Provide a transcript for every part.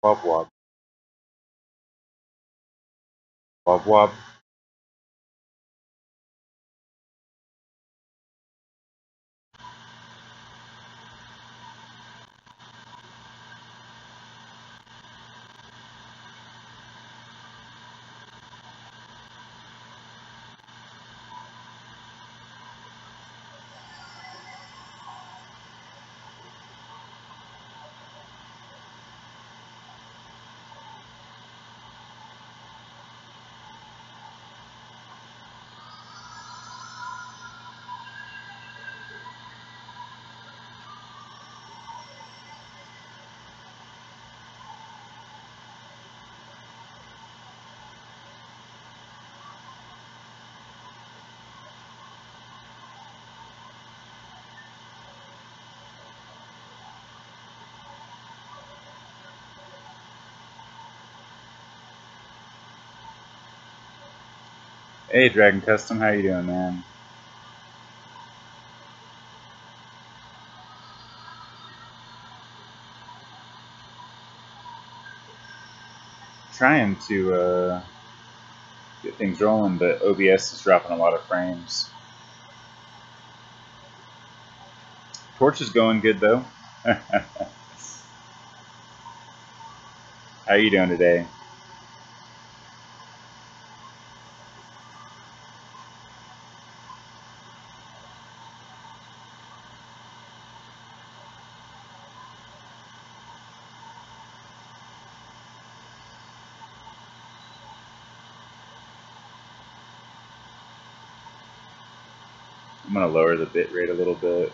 Wob wob. Wob wob. Hey, Dragon Custom, how you doing, man? Trying to get things rolling, but OBS is dropping a lot of frames. Torch is going good though. How you doing today? I'm gonna lower the bit rate a little bit.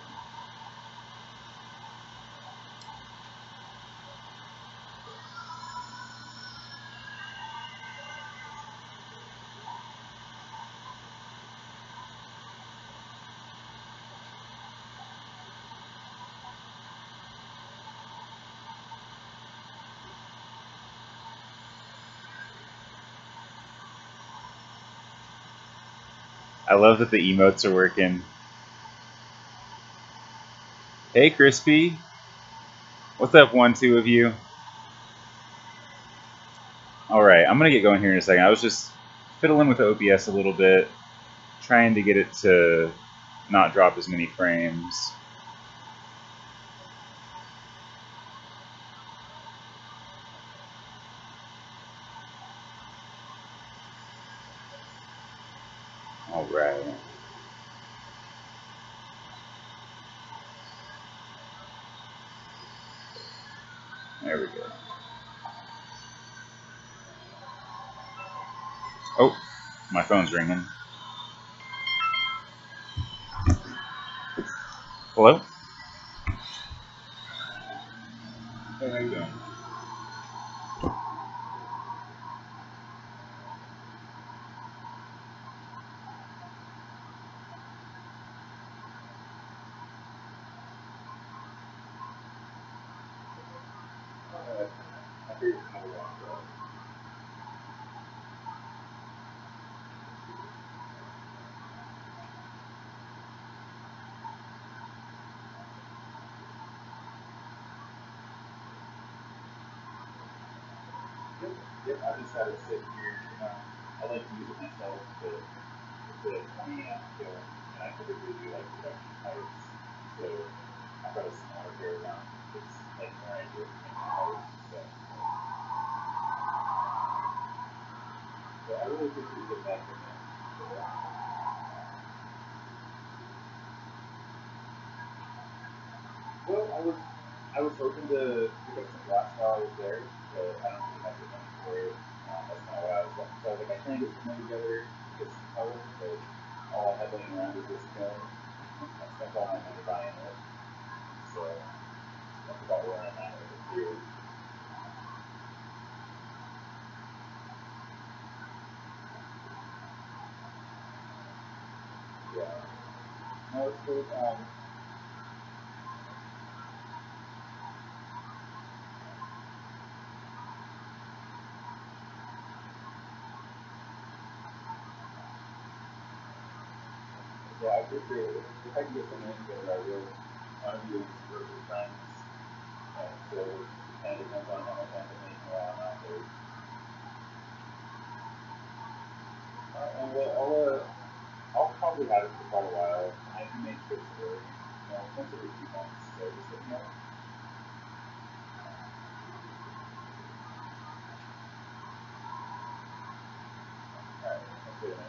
I love that the emotes are working. Hey, Crispy. What's up, 1-2 of you? Alright, I'm gonna get going here in a second. I was just fiddling with the OBS a little bit, trying to get it to not drop as many frames. Alright. There we go. Oh, my phone's ringing. Hello? Hey, how you doing? I figured another one, bro. Yep, I just had it sitting here. I like to use it myself, but it's a 20 amp killer, and I typically do like production pipes. So I've got a smaller pair now. It's like more ideal for making pipes and stuff. But I really appreciate you getting back to me. Well, I was hoping to pick up some glass while I was there, but I don't really have the money for it. That's kind of why I was like, so I was like, I can get some money together, get some color, but all I had laying around was this gun. I spent all my money buying it, so that's about where I'm at with it too. Yeah. No, it's good. Yeah, I appreciate it. If I can get some money together, I will. I want to be doing some work with friends. So kind of depends on how much I'm making while I'm out there. And I'll probably have it for quite a while. I can make trips to work, once every 2 months. So just let me know. All right, that's it, man.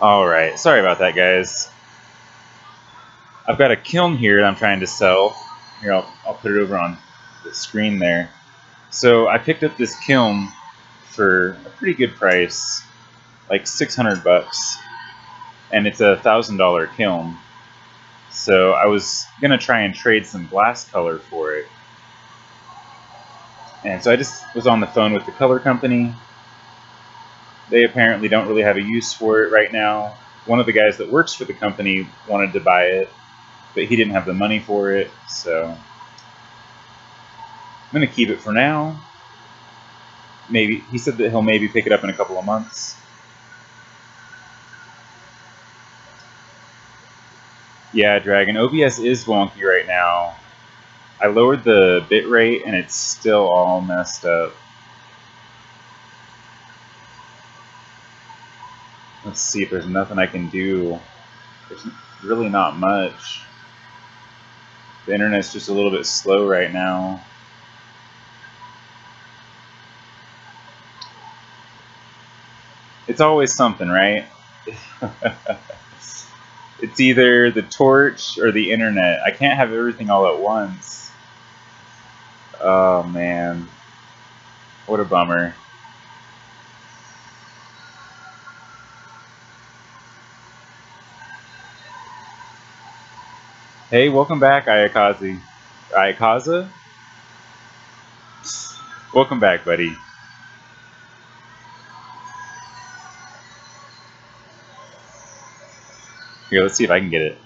Alright, sorry about that, guys. I've got a kiln here that I'm trying to sell. Here, I'll put it over on the screen there. So I picked up this kiln for a pretty good price, like 600 bucks, and it's a $1,000 kiln. So I was gonna try and trade some glass color for it. And so I just was on the phone with the color company. They apparently don't really have a use for it right now. One of the guys that works for the company wanted to buy it, but he didn't have the money for it, so I'm gonna keep it for now. Maybe he said that he'll maybe pick it up in a couple of months. Yeah, Dragon, OBS is wonky right now. I lowered the bitrate and it's still all messed up. Let's see if there's nothing I can do. There's really not much. The internet's just a little bit slow right now. It's always something, right? It's either the torch or the internet. I can't have everything all at once. Oh man. What a bummer. Hey, welcome back, Ayakazi. Ayakaza? Welcome back, buddy. Here, let's see if I can get it.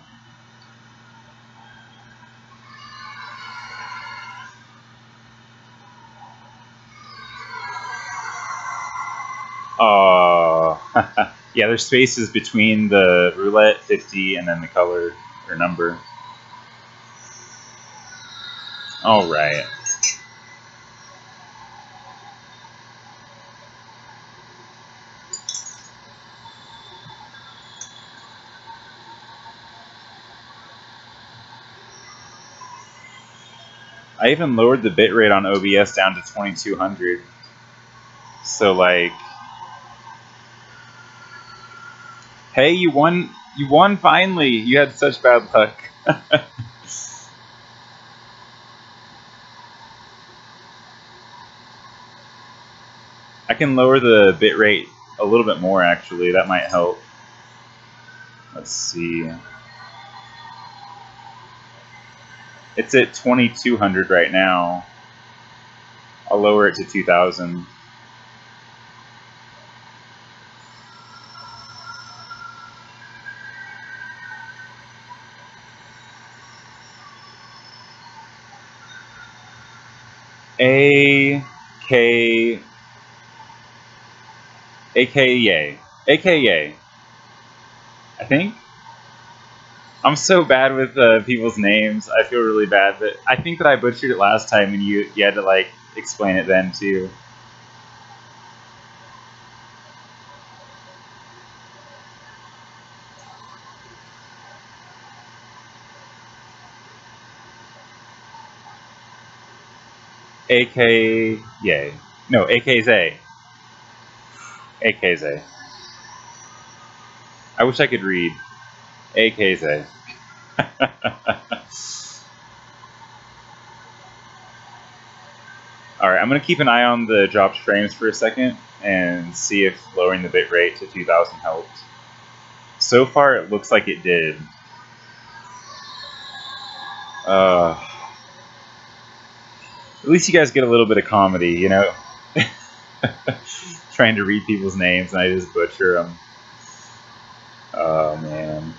Oh, yeah, there's spaces between the roulette 50 and then the color or number. All right. I even lowered the bitrate on OBS down to 2200. So like, hey, you won finally. You had such bad luck. I can lower the bitrate a little bit more actually. That might help. Let's see. It's at 2200 right now. I'll lower it to 2000. AKA. AKA. I think. I'm so bad with people's names. I feel really bad, but I think that I butchered it last time, and you had to like explain it then too. AKA. No, AKZ. AKZ. I wish I could read. AKZ. Alright, I'm going to keep an eye on the dropped frames for a second and see if lowering the bitrate to 2000 helped. So far, it looks like it did. At least you guys get a little bit of comedy, you know? Trying to read people's names and I just butcher them. Oh, man.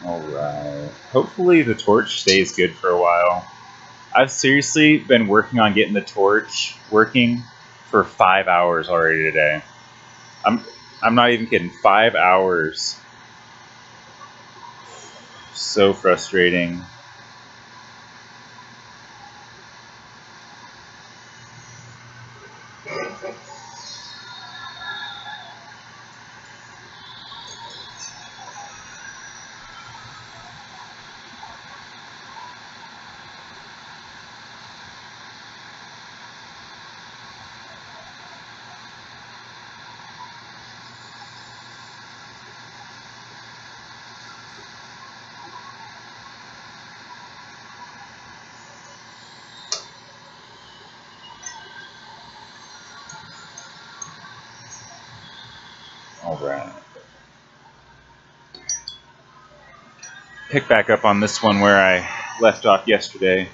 Alright. Hopefully the torch stays good for a while. I've seriously been working on getting the torch working for 5 hours already today. I'm not even kidding. 5 hours. So frustrating. Alright. Pick back up on this one where I left off yesterday.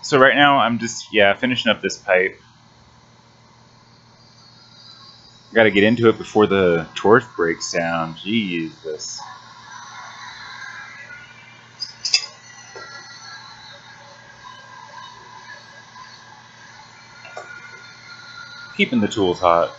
So right now I'm just, finishing up this pipe. Got to get into it before the torch breaks down. Jesus. Keeping the tools hot.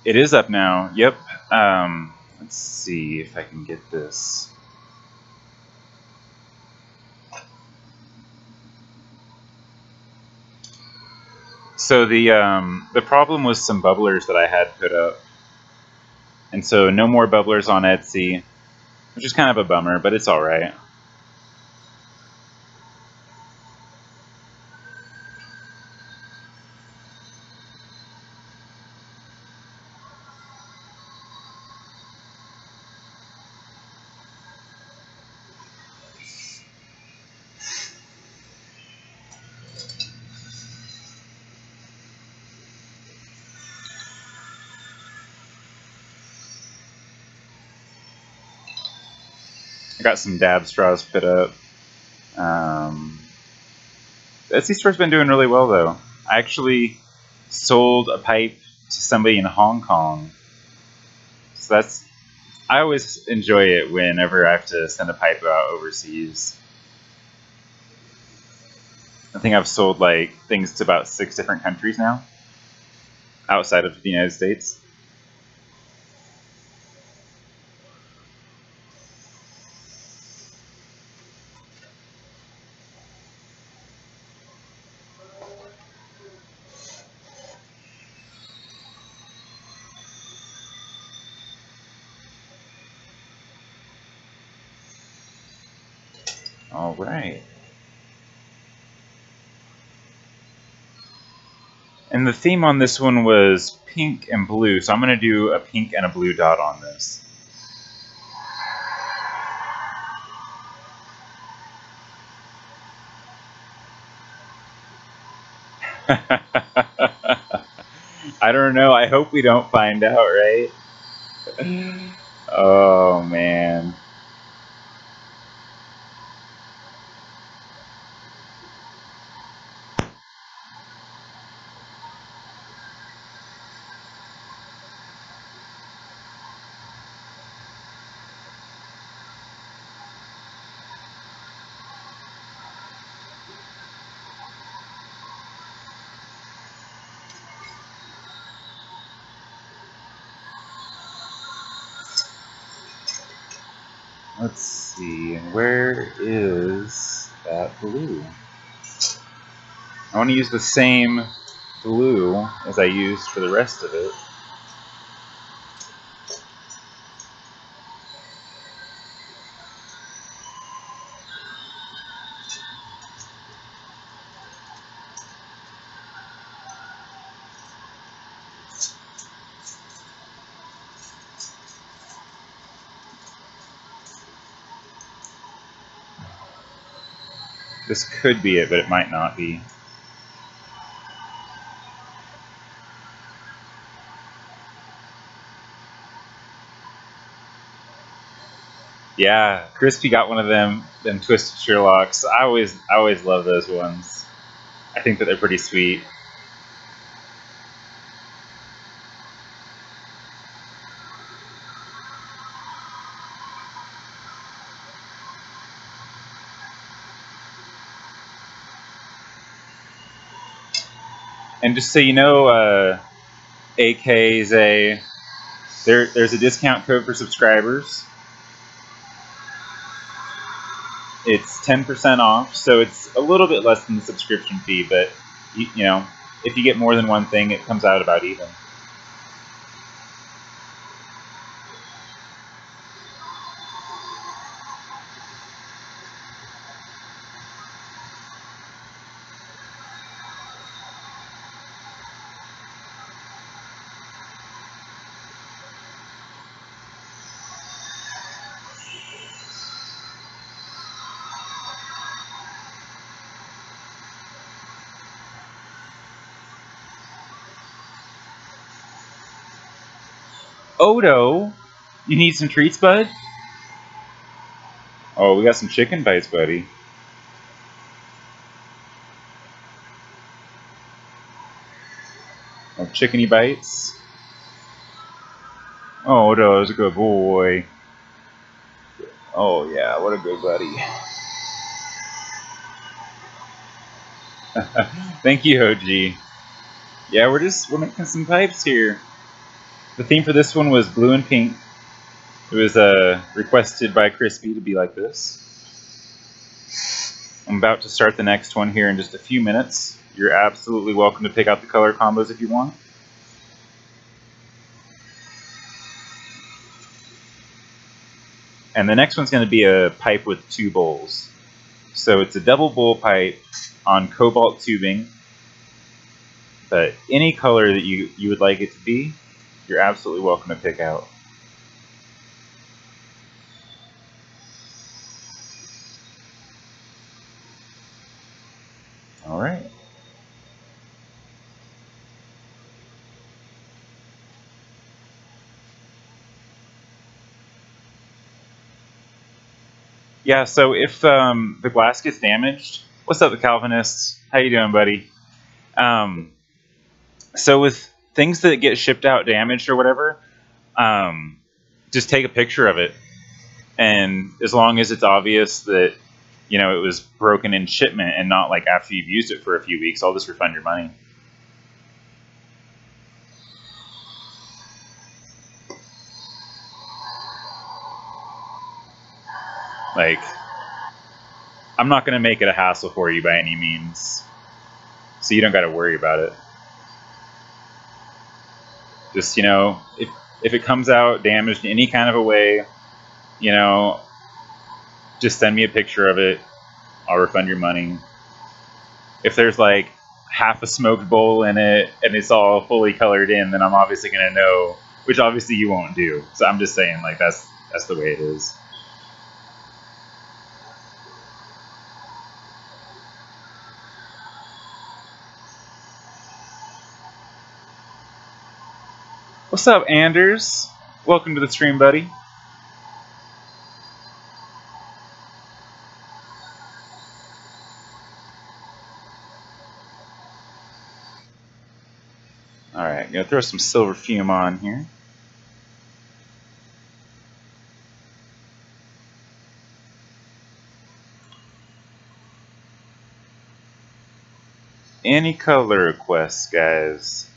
It is up now. Yep. Let's see if I can get this. So the problem was some bubblers that I had put up, and so no more bubblers on Etsy, which is kind of a bummer, but it's all right. I got some dab straws put up. The Etsy store's been doing really well, though. I actually sold a pipe to somebody in Hong Kong. So I always enjoy it whenever I have to send a pipe out overseas. I think I've sold like things to about 6 different countries now, outside of the United States. All right. And the theme on this one was pink and blue, so I'm going to do a pink and a blue dot on this. I don't know. I hope we don't find out, right? Oh, man. Let's see. Where is that blue? I want to use the same blue as I used for the rest of it. This could be it, but it might not be. Yeah, Crispy got one of them twisted Sherlocks. I always love those ones. I think that they're pretty sweet. And just so you know, AKZA, there's a discount code for subscribers. It's 10% off, so it's a little bit less than the subscription fee, but you know, if you get more than one thing, it comes out about even. Odo, you need some treats, bud? Oh, we got some chicken bites, buddy. Oh, chickeny bites. Oh, Odo's a good boy. Oh yeah, what a good buddy. Thank you, OG. Yeah, we're making some pipes here. The theme for this one was blue and pink. It was requested by Crispy to be like this. I'm about to start the next one here in just a few minutes. You're absolutely welcome to pick out the color combos if you want. And the next one's going to be a pipe with 2 bowls. So it's a double bowl pipe on cobalt tubing. But any color that you would like it to be, you're absolutely welcome to pick out. All right. Yeah, so if the glass gets damaged, what's up, the Calvinists? How you doing, buddy? So with things that get shipped out damaged or whatever, just take a picture of it. And as long as it's obvious that you know, it was broken in shipment and not like after you've used it for a few weeks, I'll just refund your money. Like, I'm not going to make it a hassle for you by any means, so you don't got to worry about it. Just, you know, if it comes out damaged in any kind of a way, you know, just send me a picture of it. I'll refund your money. If there's like half a smoked bowl in it and it's all fully colored in, then I'm obviously going to know, which obviously you won't do. So I'm just saying, like, that's the way it is. What's up, Anders? Welcome to the stream, buddy. Alright, gonna throw some silver fume on here. Any color requests, guys?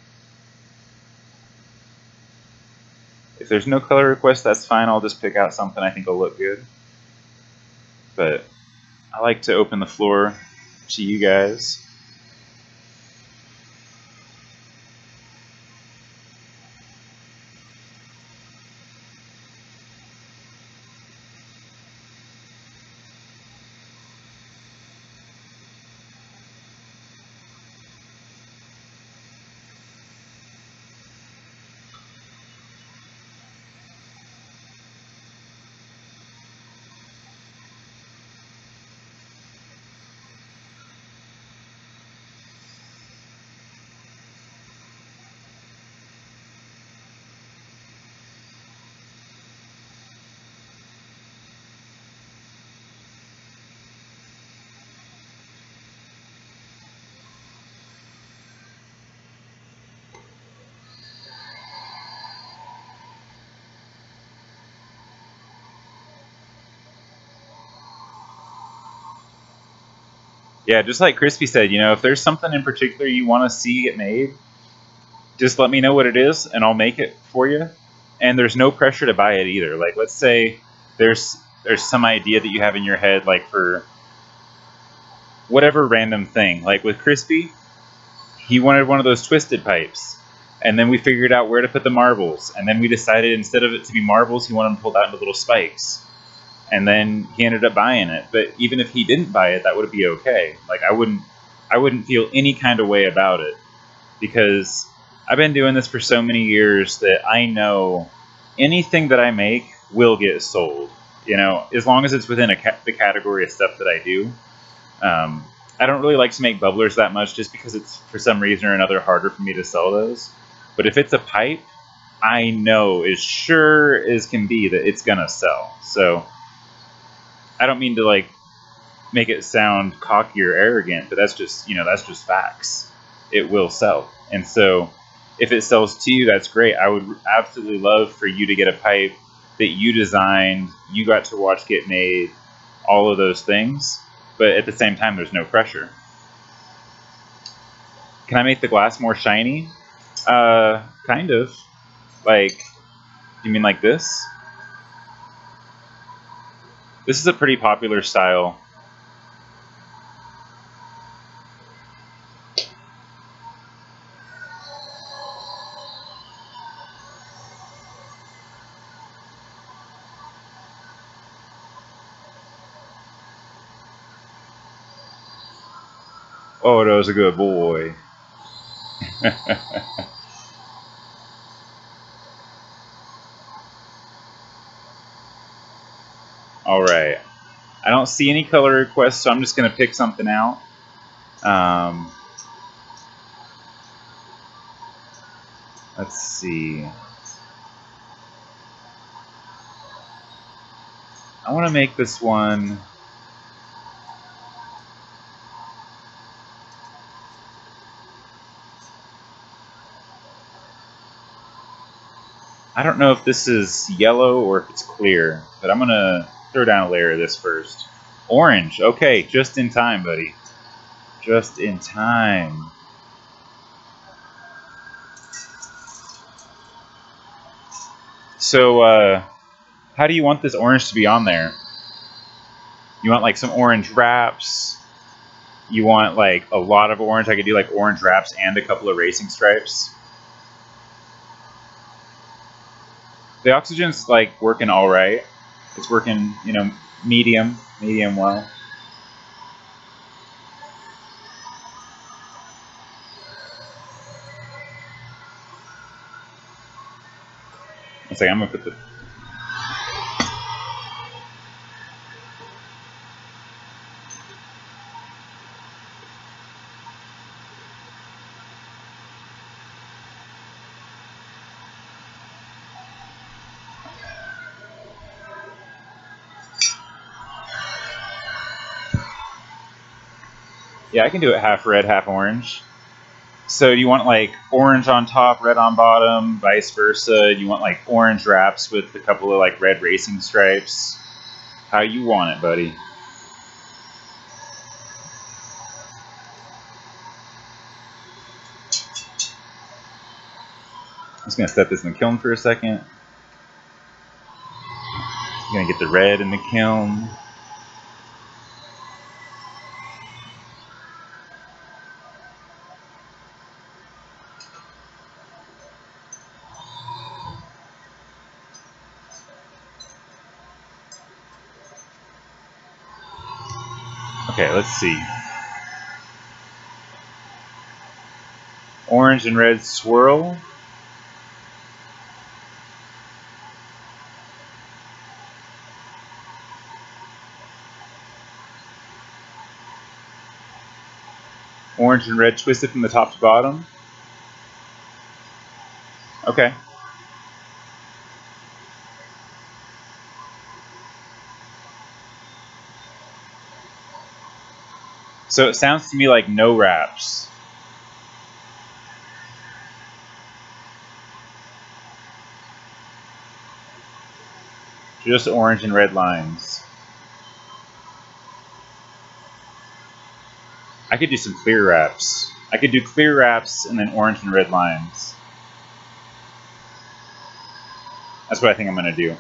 If there's no color request, that's fine. I'll just pick out something I think will look good. But I like to open the floor to you guys. Yeah, just like Crispy said, you know, if there's something in particular you want to see get made, just let me know what it is and I'll make it for you. And there's no pressure to buy it either. Like, let's say there's some idea that you have in your head, like for whatever random thing. Like with Crispy, he wanted one of those twisted pipes. And then we figured out where to put the marbles. And then we decided instead of it to be marbles, he wanted them pulled out into little spikes. And then he ended up buying it. But even if he didn't buy it, that would be okay. Like, I wouldn't feel any kind of way about it, because I've been doing this for so many years that I know anything that I make will get sold. You know, as long as it's within the category of stuff that I do. I don't really like to make bubblers that much, just because it's, for some reason or another, harder for me to sell those. But if it's a pipe, I know as sure as can be that it's gonna sell. So I don't mean to like make it sound cocky or arrogant, but that's just, you know, that's just facts. It will sell. And so if it sells to you, that's great. I would absolutely love for you to get a pipe that you designed, you got to watch get made, all of those things. But at the same time, there's no pressure. Can I make the glass more shiny? Kind of. Like, you mean like this? This is a pretty popular style. Oh, that was a good boy. Alright. I don't see any color requests, so I'm just going to pick something out. Let's see. I want to make this one... I don't know if this is yellow or if it's clear, but I'm going to throw down a layer of this first. Orange. Okay, just in time, buddy. Just in time. So, how do you want this orange to be on there? You want like some orange wraps? You want like a lot of orange? I could do like orange wraps and a couple of racing stripes. The oxygen's like working all right. It's working, you know, medium well. It's like I'm gonna put the. Yeah, I can do it half red, half orange. So do you want like orange on top, red on bottom, vice versa? You want like orange wraps with a couple of like red racing stripes? How you want it, buddy? I'm just gonna set this in the kiln for a second. I'm gonna get the red in the kiln. Okay, let's see. Orange and red swirl. Orange and red twisted from the top to bottom. Okay. So it sounds to me like no wraps. Just orange and red lines. I could do some clear wraps. I could do clear wraps and then orange and red lines. That's what I think I'm gonna do.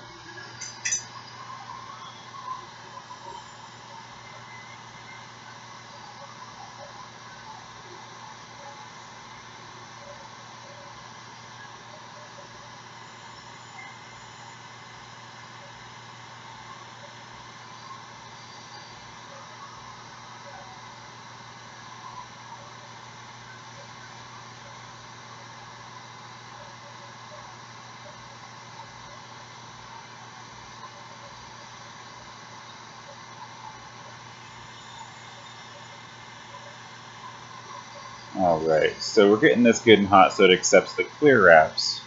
Alright, so we're getting this good and hot so it accepts the clear wraps.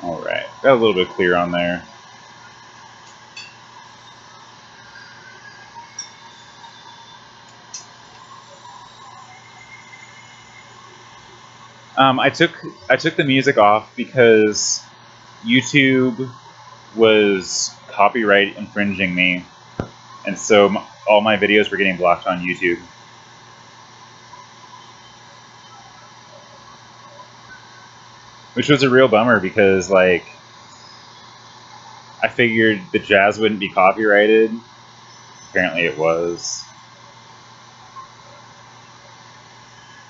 Alright, got a little bit clear on there. I took the music off because YouTube was copyright infringing me, and so all my videos were getting blocked on YouTube. Which was a real bummer because, like, I figured the jazz wouldn't be copyrighted. Apparently it was.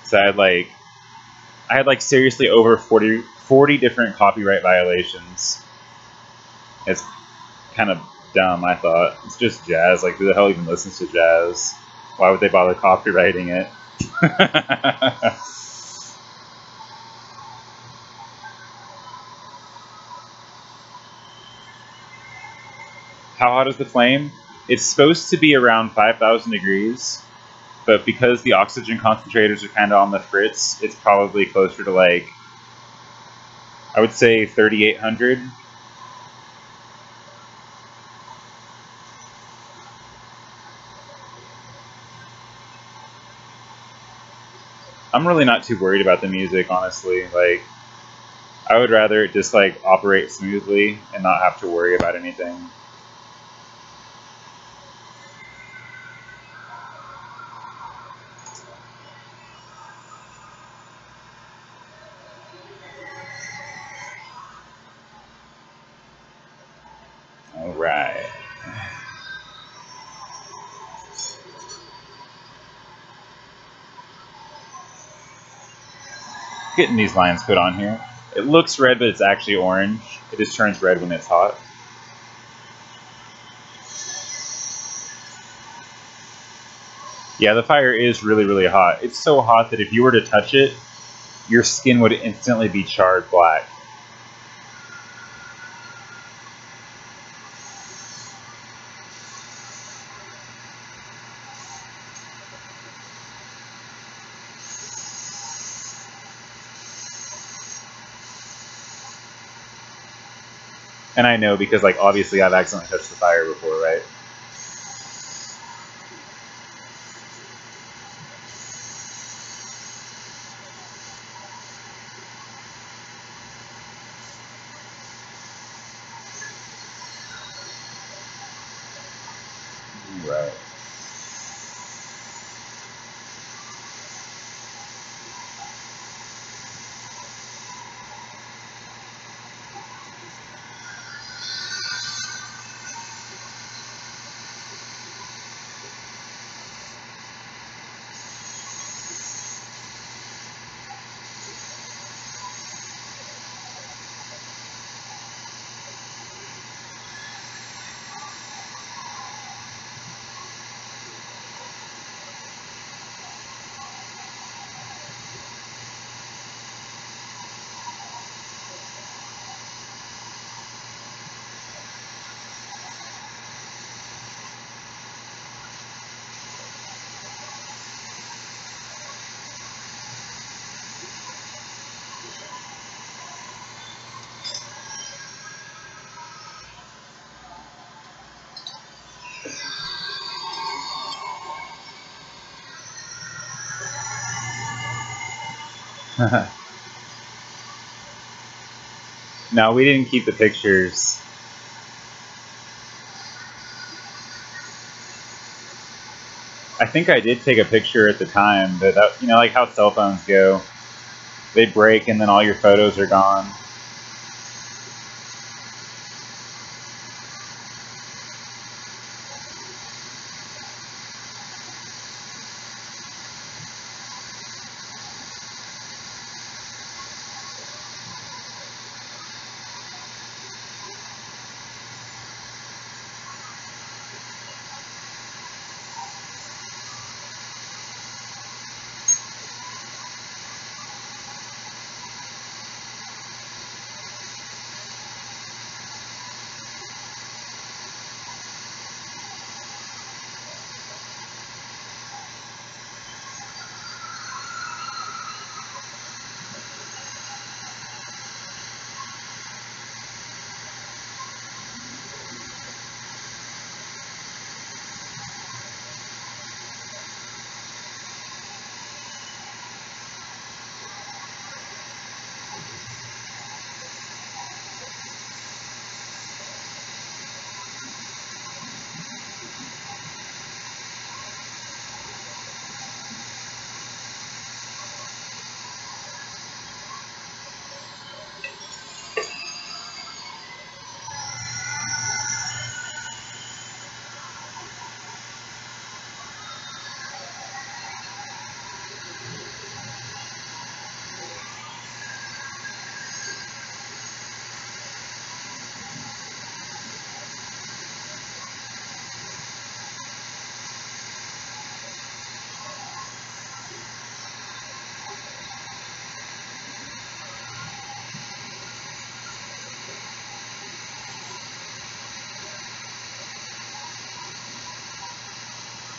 So I had like seriously over 40 different copyright violations. It's kind of dumb, I thought. It's just jazz. Like, who the hell even listens to jazz? Why would they bother copywriting it? How hot is the flame? It's supposed to be around 5,000 degrees, but because the oxygen concentrators are kind of on the fritz, it's probably closer to like, I would say 3,800. I'm really not too worried about the music, honestly. Like, I would rather it just like operate smoothly and not have to worry about anything. All right. Getting these lines put on here. It looks red, but it's actually orange. It just turns red when it's hot. Yeah, the fire is really, really hot. It's so hot that if you were to touch it, your skin would instantly be charred black. And I know because, like, obviously I've accidentally touched the fire before, right? Right. No, we didn't keep the pictures. I think I did take a picture at the time, but that, you know, like how cell phones go. They break and then all your photos are gone.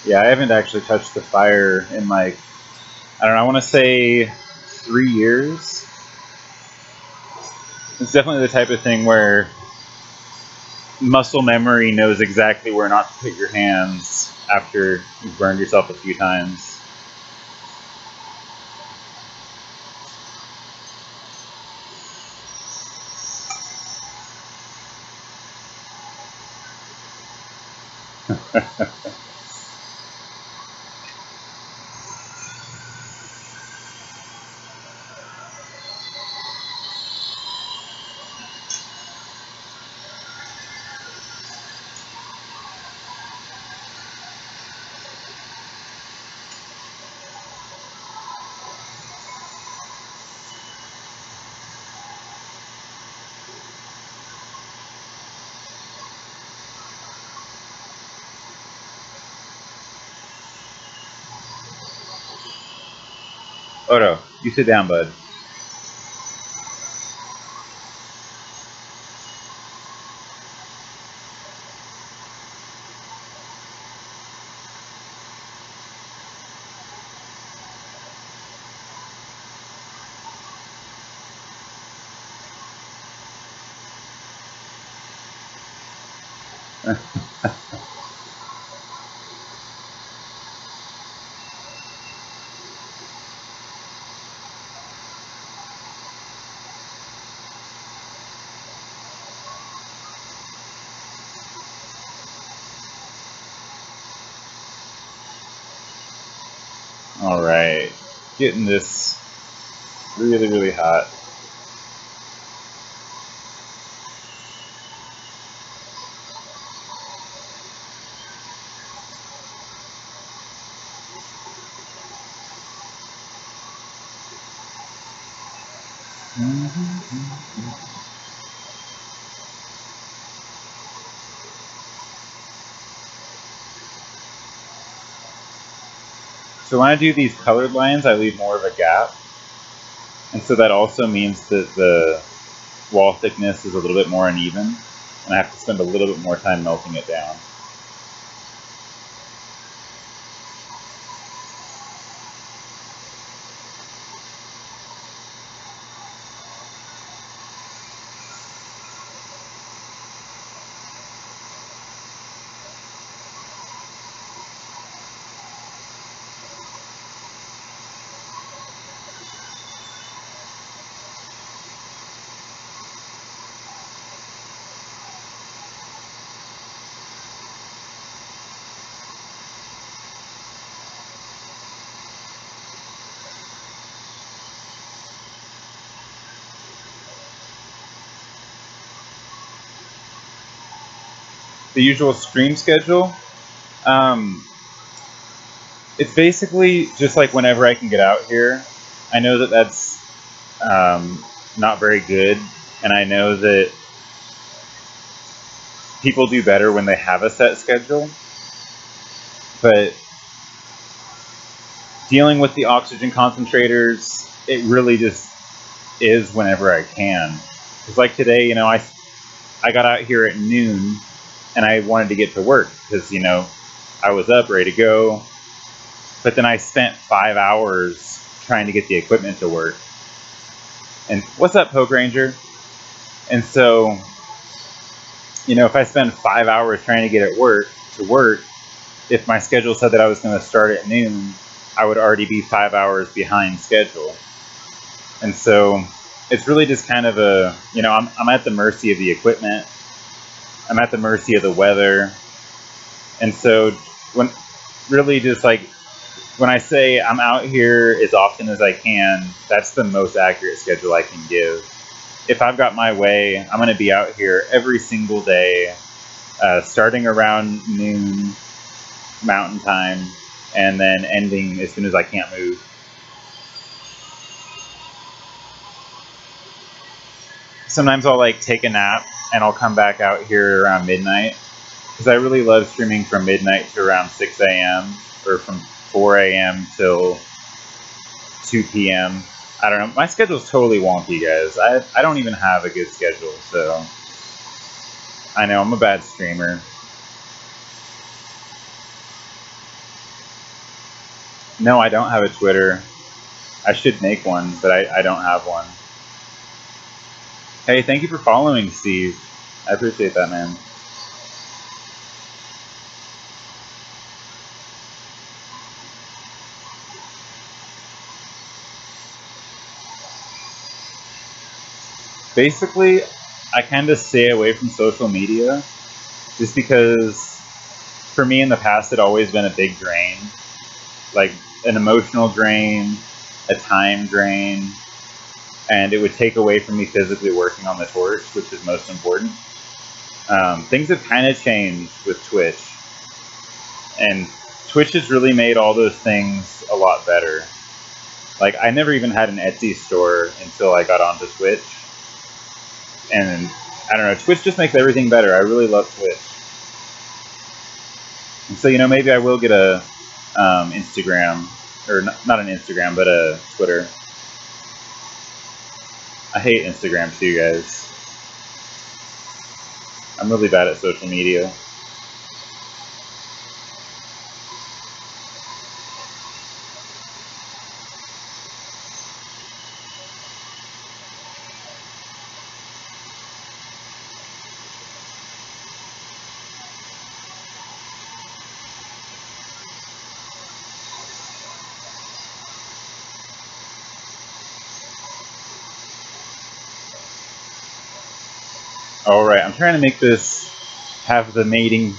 Yeah, I haven't actually touched the fire in like, I don't know, I want to say 3 years. It's definitely the type of thing where muscle memory knows exactly where not to put your hands after you've burned yourself a few times. Odo, you sit down, bud. All right, getting this really, really hot. So when I do these colored lines, I leave more of a gap. And so that also means that the wall thickness is a little bit more uneven, and I have to spend a little bit more time melting it down. The usual stream schedule, it's basically just like whenever I can get out here. I know that that's not very good, and I know that people do better when they have a set schedule, but dealing with the oxygen concentrators, it really just is whenever I can. Because like today, you know, I got out here at noon, and I wanted to get to work because, you know, I was up, ready to go. But then I spent 5 hours trying to get the equipment to work. And what's up, Poke Ranger? And so, you know, if I spend 5 hours trying to get it to work, if my schedule said that I was going to start at noon, I would already be 5 hours behind schedule. And so it's really just kind of a, you know, I'm at the mercy of the equipment. I'm at the mercy of the weather. And so when really just like when I say I'm out here as often as I can, that's the most accurate schedule I can give. If I've got my way, I'm going to be out here every single day, starting around noon mountain time, and then ending as soon as I can't move. Sometimes I'll like take a nap and I'll come back out here around midnight, because I really love streaming from midnight to around 6 a.m. or from 4 a.m. till 2 p.m. I don't know. My schedule's totally wonky, guys. I don't even have a good schedule, so I know I'm a bad streamer. No, I don't have a Twitter. I should make one, but I don't have one. Hey, thank you for following, Steve. I appreciate that, man. Basically, I kind of stay away from social media just because for me in the past it always been a big drain, like an emotional drain, a time drain, and it would take away from me physically working on the torch, which is most important. Things have kind of changed with Twitch, and Twitch has really made all those things a lot better. Like, I never even had an Etsy store until I got onto Twitch, and I don't know, Twitch just makes everything better. I really love Twitch. And so, maybe I will get a Instagram, or not an Instagram, but a Twitter. I hate Instagram too, guys. I'm really bad at social media. All right, I'm trying to make this have the mating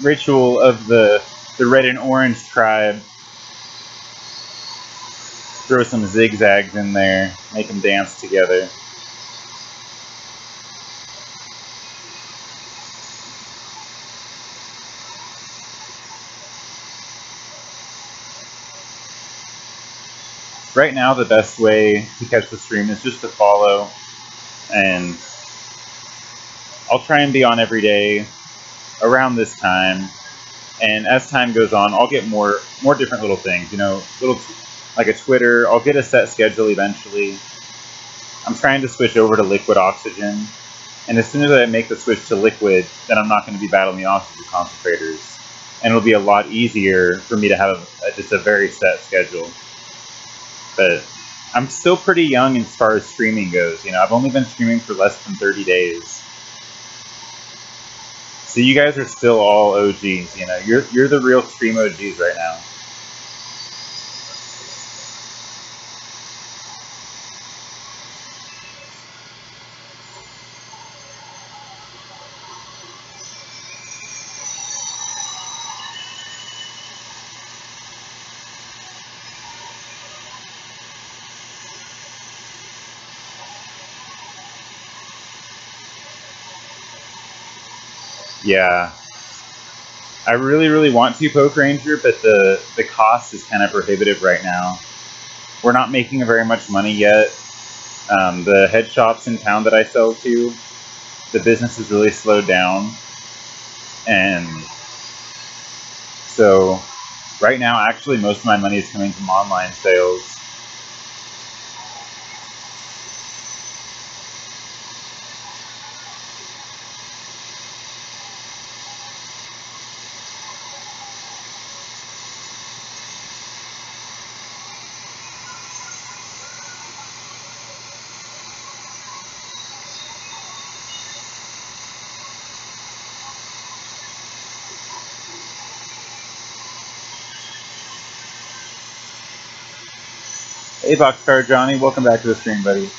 ritual of the red and orange tribe. Throw some zigzags in there, make them dance together. Right now, the best way to catch the stream is just to follow, and I'll try and be on every day around this time. And as time goes on, I'll get more different little things. Little like a Twitter. I'll get a set schedule eventually. I'm trying to switch over to liquid oxygen, and as soon as I make the switch to liquid, then I'm not going to be battling the oxygen concentrators, and it'll be a lot easier for me to have just a very set schedule. But I'm still pretty young as far as streaming goes. I've only been streaming for less than 30 days. So you guys are still all OGs. You're the real stream OGs right now. Yeah. I really, really want to Poke Ranger, but the cost is kind of prohibitive right now. We're not making very much money yet. The head shops in town that I sell to, the business has really slowed down. And so right now, actually, most of my money is coming from online sales. Hey, Boxcar Johnny, welcome back to the stream, buddy.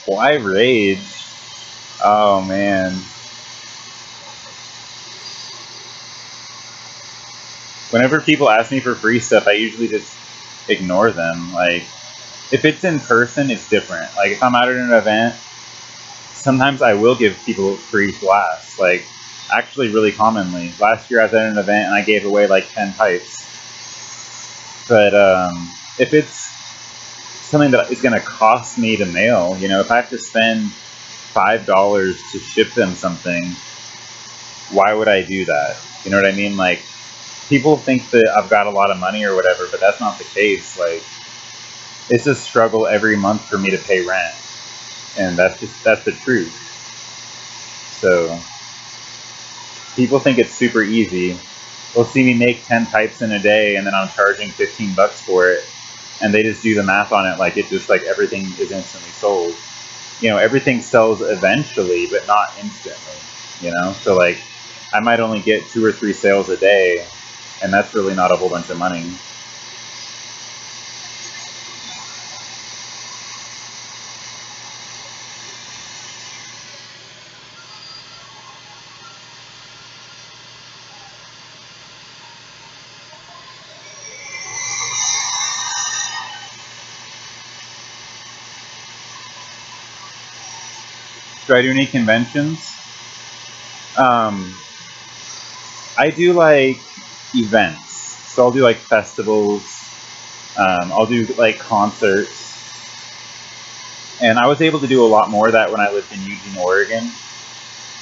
Why rage? Oh, man. Whenever people ask me for free stuff, I usually just ignore them. Like, if it's in person, it's different. Like, if I'm out at an event, sometimes I will give people free glass. Like, actually, really commonly. Last year I was at an event and I gave away like 10 pipes. But if it's something that is going to cost me to mail, if I have to spend $5 to ship them something, why would I do that? You know what I mean? Like, people think that I've got a lot of money or whatever, but that's not the case. Like, it's a struggle every month for me to pay rent, and that's the truth. So people think it's super easy. They'll see me make 10 pipes in a day, and then I'm charging $15 for it, and they just do the math on it like it just like everything is instantly sold. You know, everything sells eventually, but not instantly. You know, so like I might only get 2 or 3 sales a day, and that's really not a whole bunch of money. Do I do any conventions? Um, I do like events. So I'll do like festivals. I'll do like concerts. And I was able to do a lot more of that when I lived in Eugene, Oregon.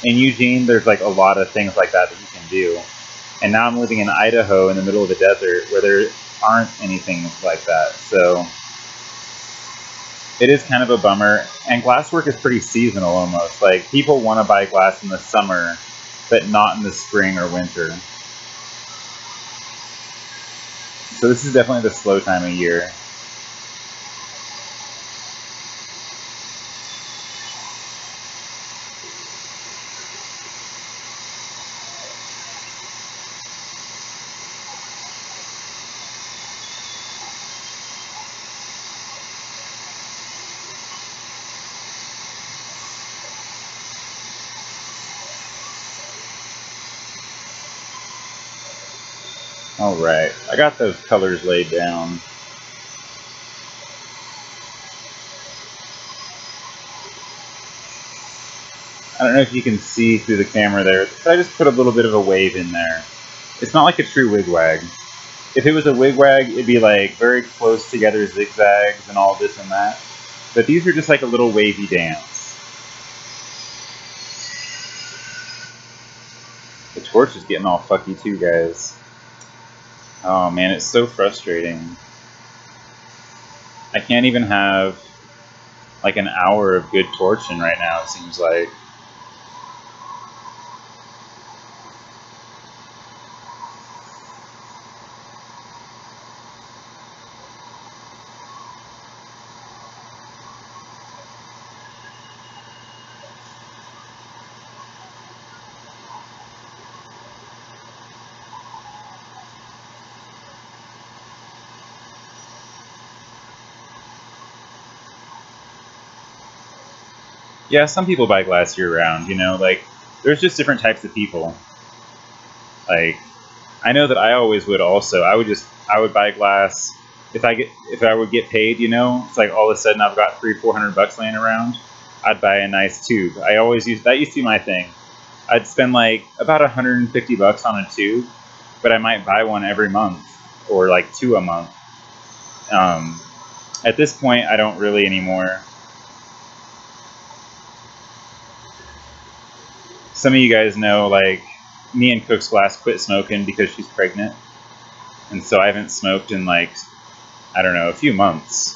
In Eugene, there's like a lot of things like that you can do. And now I'm living in Idaho in the middle of the desert where there aren't anything like that. So it is kind of a bummer. And glasswork is pretty seasonal almost. Like, people want to buy glass in the summer, but not in the spring or winter. So this is definitely the slow time of year. All right, I got those colors laid down. I don't know if you can see through the camera there, but I just put a little bit of a wave in there. It's not like a true wigwag. If it was a wigwag, it'd be like very close together zigzags and all this and that. But these are just like a little wavy dance. The torch is getting all fucky too, guys. Oh man, it's so frustrating. I can't even have like an hour of good torching right now, it seems like. Yeah, some people buy glass year round, you know, like there's just different types of people. Like, I know that I always would also. I would buy glass if I would get paid, you know. It's like all of a sudden I've got $300-400 laying around. I'd buy a nice tube. I always used to be my thing. I'd spend like about $150 on a tube, but I might buy one every month or like 2 a month. Um, at this point, I don't really anymore. Some of you guys know, like, me and Cook's Glass quit smoking because she's pregnant, and so I haven't smoked in like, I don't know, a few months.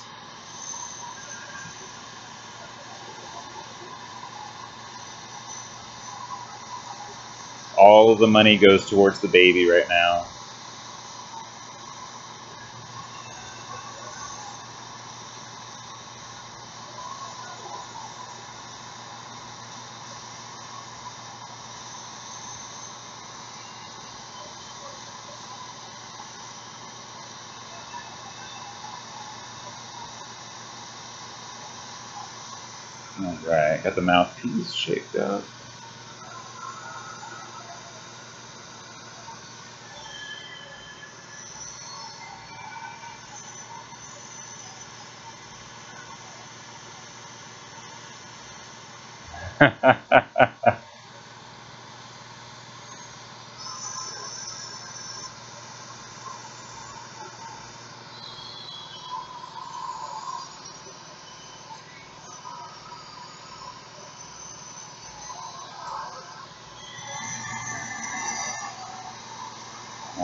All of the money goes towards the baby right now. Alright, got the mouthpiece shaped up.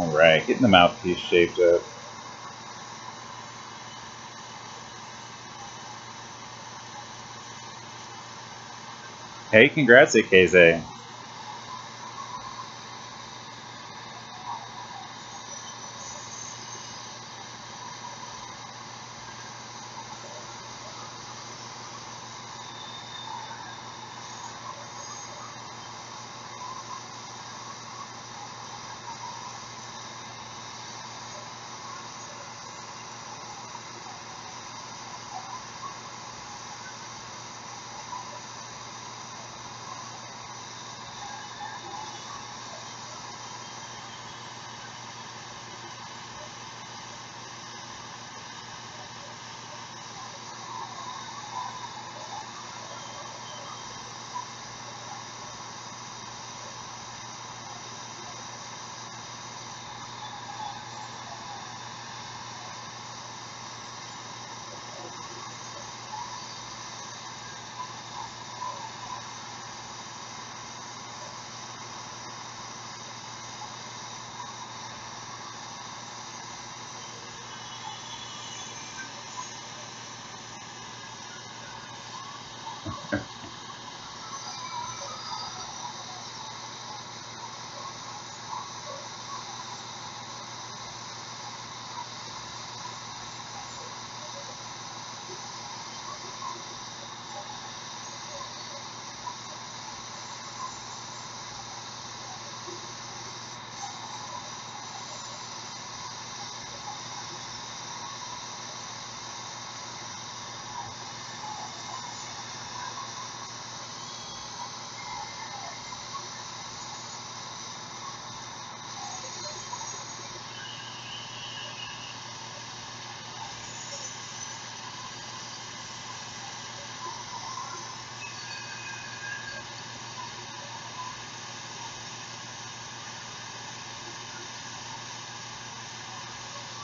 Alright, getting the mouthpiece shaped up. Hey, congrats, Ikeze.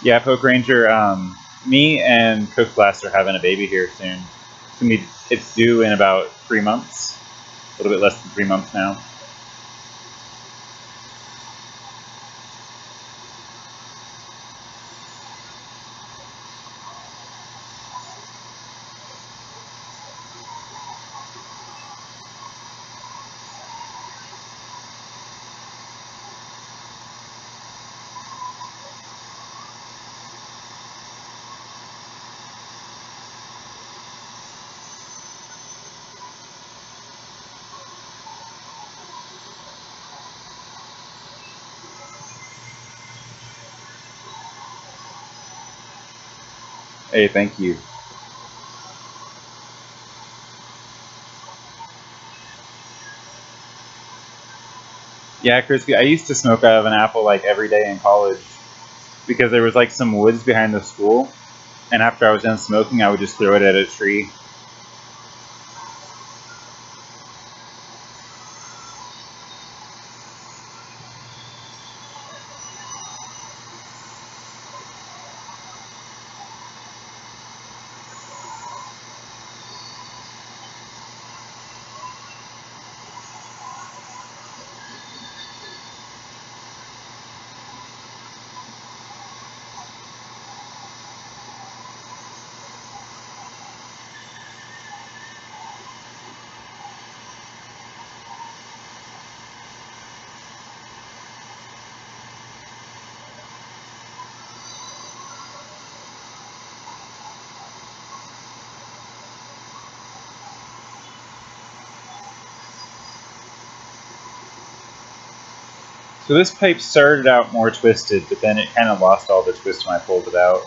Yeah, Poke Ranger, me and Scottsglass are having a baby here soon. It's due in about 3 months. A little bit less than 3 months now. Hey, thank you. Yeah, Krisky, I used to smoke out of an apple like every day in college because there was like some woods behind the school, and after I was done smoking, I would just throw it at a tree. So this pipe started out more twisted, but then it kind of lost all the twist when I pulled it out.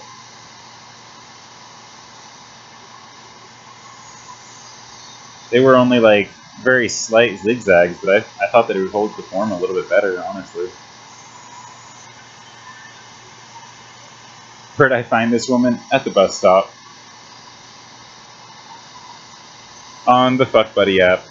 They were only like very slight zigzags, but I thought that it would hold the form a little bit better, honestly. Where'd I find this woman? At the bus stop. On the Fuck Buddy app.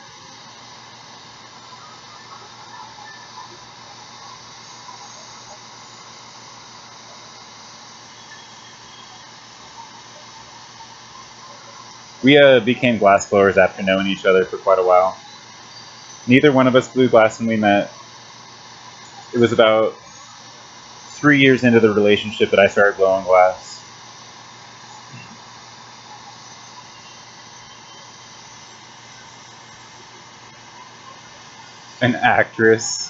We became glass blowers after knowing each other for quite a while. Neither one of us blew glass when we met. It was about 3 years into the relationship that I started blowing glass. An actress.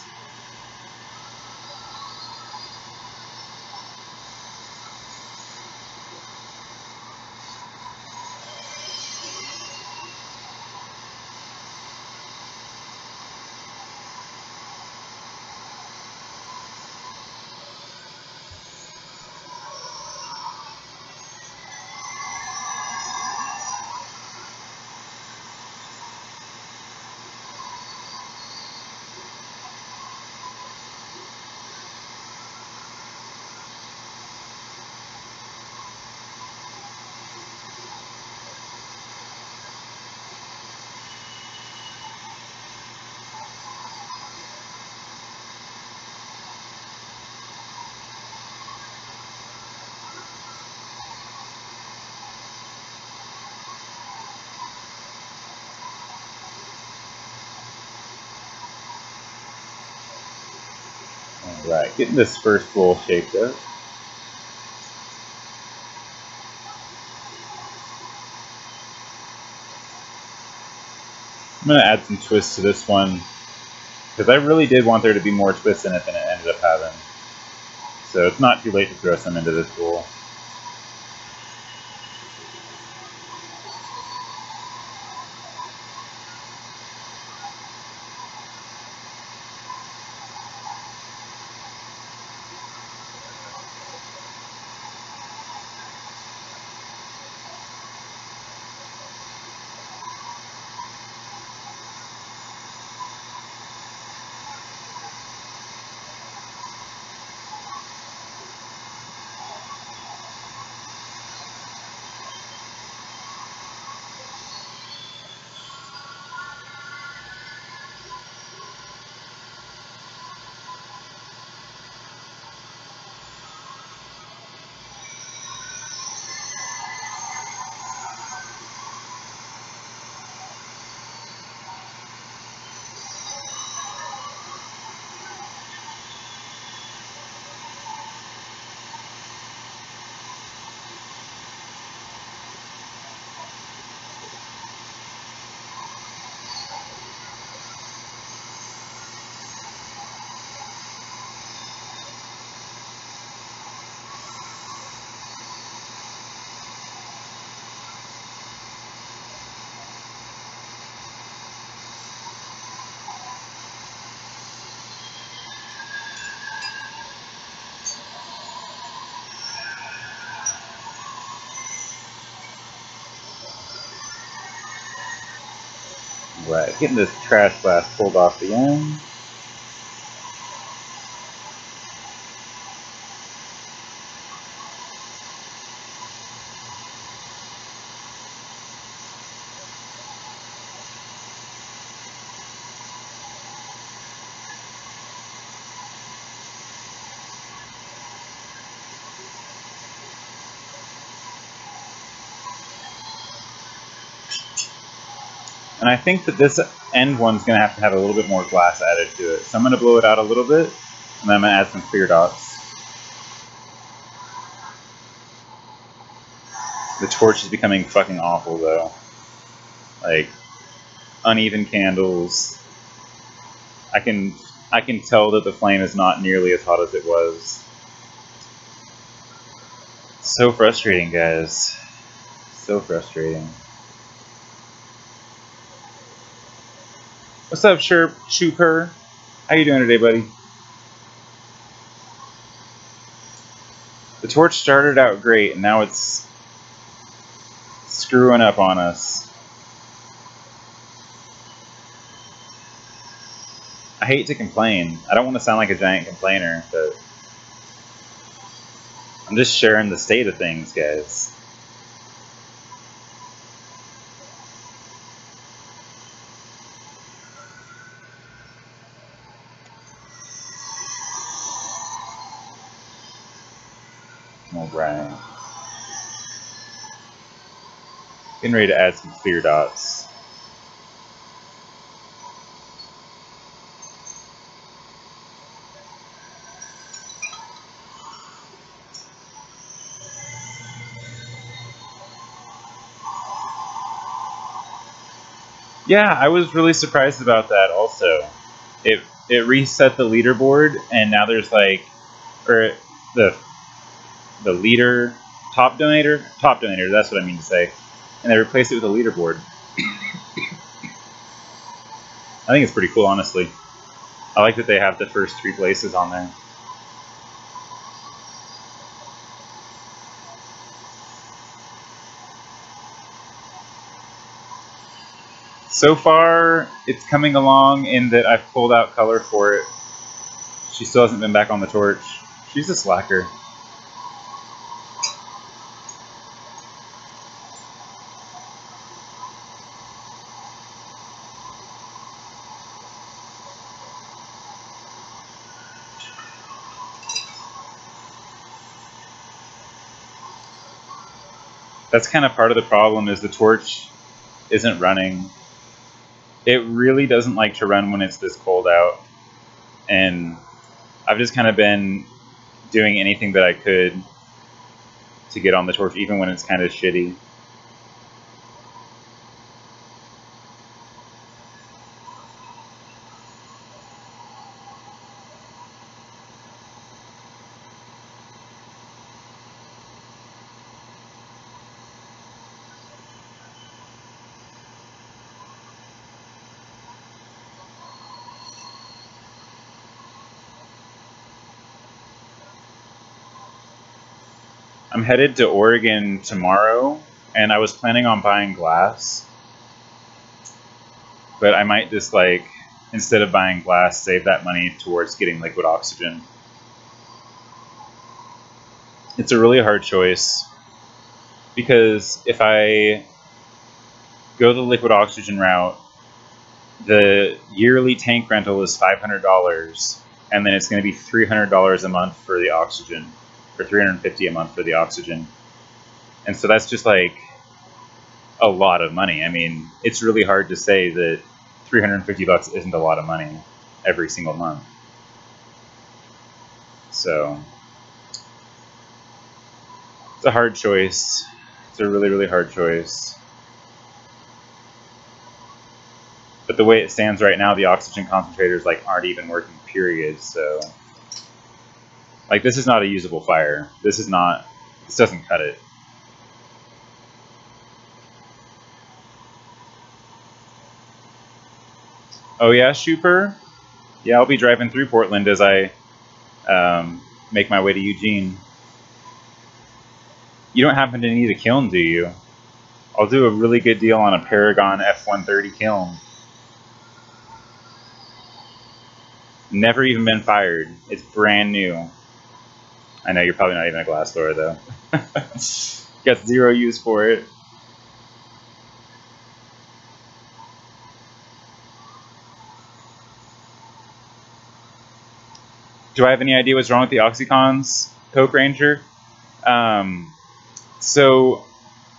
Alright, getting this first bowl shaped up. I'm going to add some twists to this one, because I really did want there to be more twists in it than it ended up having. So it's not too late to throw some into this bowl. Right, getting this trash glass pulled off the end. And I think that this end one's going to have a little bit more glass added to it. So I'm going to blow it out a little bit, and then I'm going to add some clear dots. The torch is becoming fucking awful though. Like, uneven candles. I can tell that the flame is not nearly as hot as it was. So frustrating, guys. So frustrating. What's up, Shooper? How you doing today, buddy? The torch started out great, and now it's screwing up on us. I hate to complain. I don't want to sound like a giant complainer, but I'm just sharing the state of things, guys. Alright. Getting ready to add some clear dots. Yeah, I was really surprised about that also. It reset the leaderboard and now there's like, or the leader, top donator, that's what I mean to say. And they replaced it with a leaderboard. I think it's pretty cool, honestly. I like that they have the first 3 places on there. So far, it's coming along in that I've pulled out color for it. She still hasn't been back on the torch. She's a slacker. That's kind of part of the problem, is the torch isn't running. It really doesn't like to run when it's this cold out. And I've just kind of been doing anything that I could to get on the torch, even when it's kind of shitty. I'm headed to Oregon tomorrow, and I was planning on buying glass. But I might just, like, instead of buying glass, save that money towards getting liquid oxygen. It's a really hard choice, because if I go the liquid oxygen route, the yearly tank rental is $500, and then it's going to be $300 a month for the oxygen, or $350 a month for the oxygen. And so that's just like a lot of money. I mean, it's really hard to say that $350 isn't a lot of money every single month. So it's a hard choice. It's a really, really hard choice. But the way it stands right now, the oxygen concentrators like aren't even working, period. So like, this is not a usable fire. This doesn't cut it. Oh yeah, Shooper? Yeah, I'll be driving through Portland as I make my way to Eugene. You don't happen to need a kiln, do you? I'll do a really good deal on a Paragon F130 kiln. Never even been fired. It's brand new. I know you're probably not even a glass blower though. Got zero use for it. Do I have any idea what's wrong with the Oxycons, Coke Ranger? So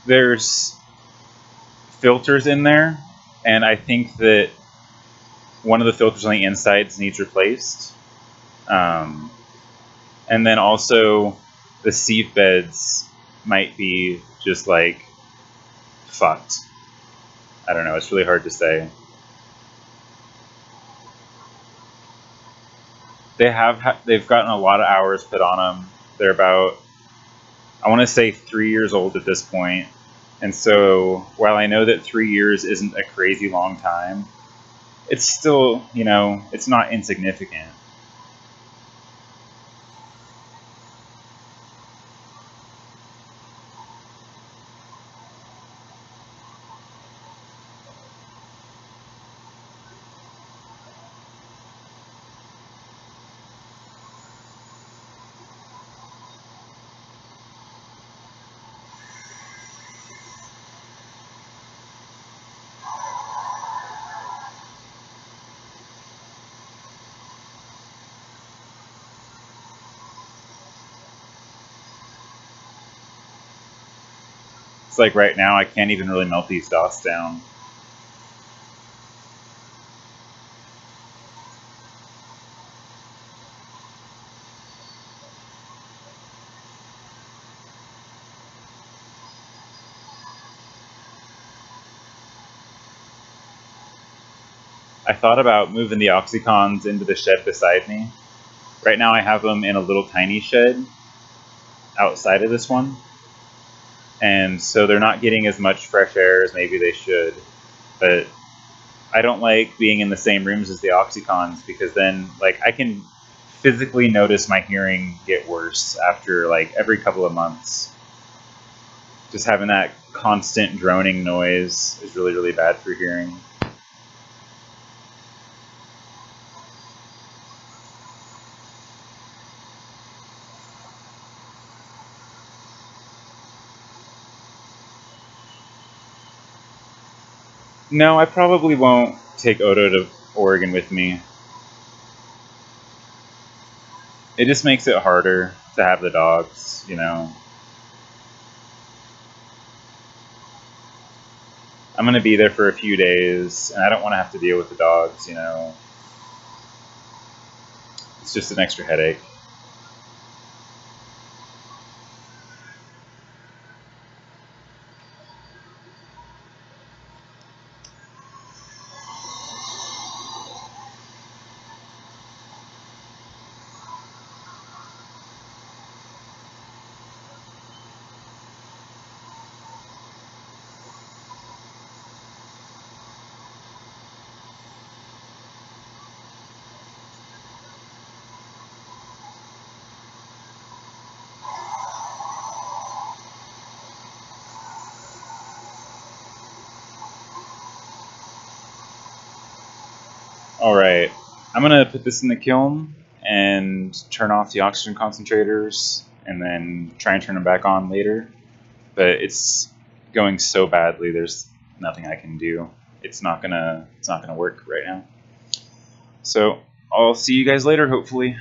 there's filters in there, and I think that one of the filters on the insides needs replaced. And then also the sieve beds might be just like fucked. I don't know, it's really hard to say. They've gotten a lot of hours put on them. They're about, I want to say, 3 years old at this point. And so while I know that 3 years isn't a crazy long time, it's still, you know, it's not insignificant. It's like right now I can't even really melt these dots down. I thought about moving the oxycons into the shed beside me. Right now I have them in a little tiny shed outside of this one, and so they're not getting as much fresh air as maybe they should. But I don't like being in the same rooms as the oxycons, because then like I can physically notice my hearing get worse after like every couple of months. Just having that constant droning noise is really, really bad for hearing. No, I probably won't take Odo to Oregon with me. It just makes it harder to have the dogs, you know. I'm going to be there for a few days, and I don't want to have to deal with the dogs, you know. It's just an extra headache. Alright, I'm going to put this in the kiln and turn off the oxygen concentrators and then try and turn them back on later. But it's going so badly, there's nothing I can do. It's not gonna work right now. So I'll see you guys later, hopefully.